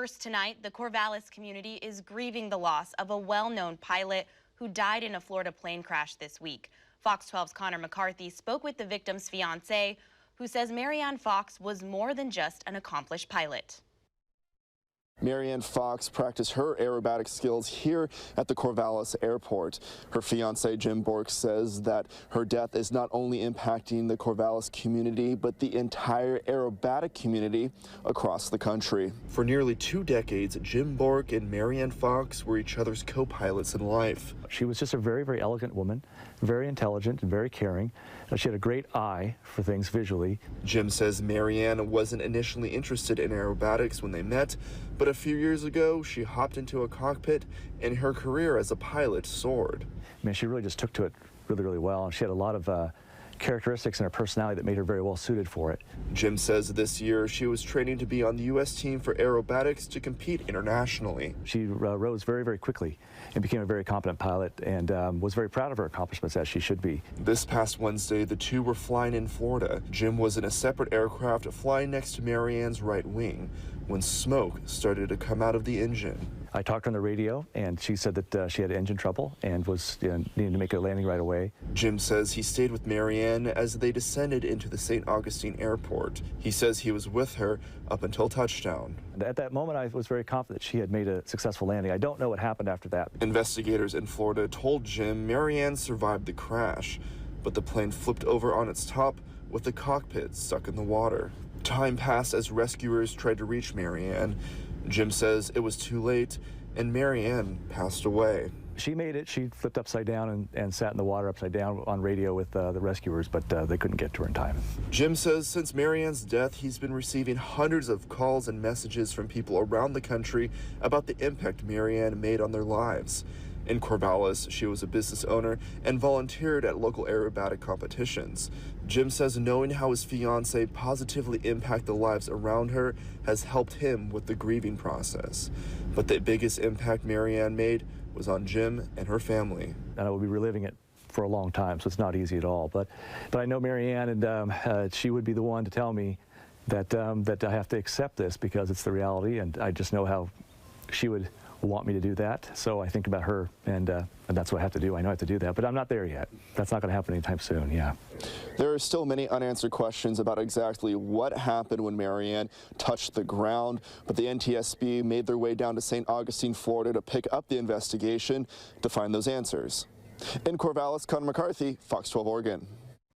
First tonight, the Corvallis community is grieving the loss of a well-known pilot who died in a Florida plane crash this week. Fox 12's Connor McCarthy spoke with the victim's fiancé, who says Marianne Fox was more than just an accomplished pilot. Marianne Fox practiced her aerobatic skills here at the Corvallis airport. Her fiancé, Jim Bork, says that her death is not only impacting the Corvallis community, but the entire aerobatic community across the country. For nearly 2 decades, Jim Bork and Marianne Fox were each other's co-pilots in life. She was just a very, very elegant woman, very intelligent and very caring. She had a great eye for things visually. Jim says Marianne wasn't initially interested in aerobatics when they met, but a few years ago, she hopped into a cockpit and her career as a pilot soared. I mean, she really just took to it really, really well, and she had a lot of characteristics in her personality that made her very well suited for it. Jim says this year she was training to be on the U.S. team for aerobatics to compete internationally. She rose very, very quickly and became a very competent pilot, and was very proud of her accomplishments, as she should be. This past Wednesday, the two were flying in Florida. Jim was in a separate aircraft flying next to Marianne's right wing when smoke started to come out of the engine. I talked on the radio, and she said that she had engine trouble and was needing to make a landing right away. Jim says he stayed with Marianne as they descended into the St. Augustine airport. He says he was with her up until touchdown. At that moment, I was very confident she had made a successful landing. I don't know what happened after that. Investigators in Florida told Jim Marianne survived the crash, but the plane flipped over on its top with the cockpit stuck in the water. Time passed as rescuers tried to reach Marianne. Jim says it was too late, and Marianne passed away. She made it. She flipped upside down and sat in the water upside down on radio with the rescuers, but they couldn't get to her in time. Jim says since Marianne's death, he's been receiving hundreds of calls and messages from people around the country about the impact Marianne made on their lives. In Corvallis, she was a business owner and volunteered at local aerobatic competitions. Jim says knowing how his fiancée positively impacted the lives around her has helped him with the grieving process. But the biggest impact Marianne made was on Jim and her family. And I will be reliving it for a long time, so it's not easy at all. But I know Marianne, and she would be the one to tell me that, that I have to accept this because it's the reality, and I just know how she would want me to do that. So I think about her, and that's what I have to do. I know I have to do that, but I'm not there yet. That's not going to happen anytime soon, yeah. There are still many unanswered questions about exactly what happened when Marianne touched the ground, but the NTSB made their way down to St. Augustine, Florida to pick up the investigation to find those answers. In Corvallis, Connor McCarthy, Fox 12 Oregon.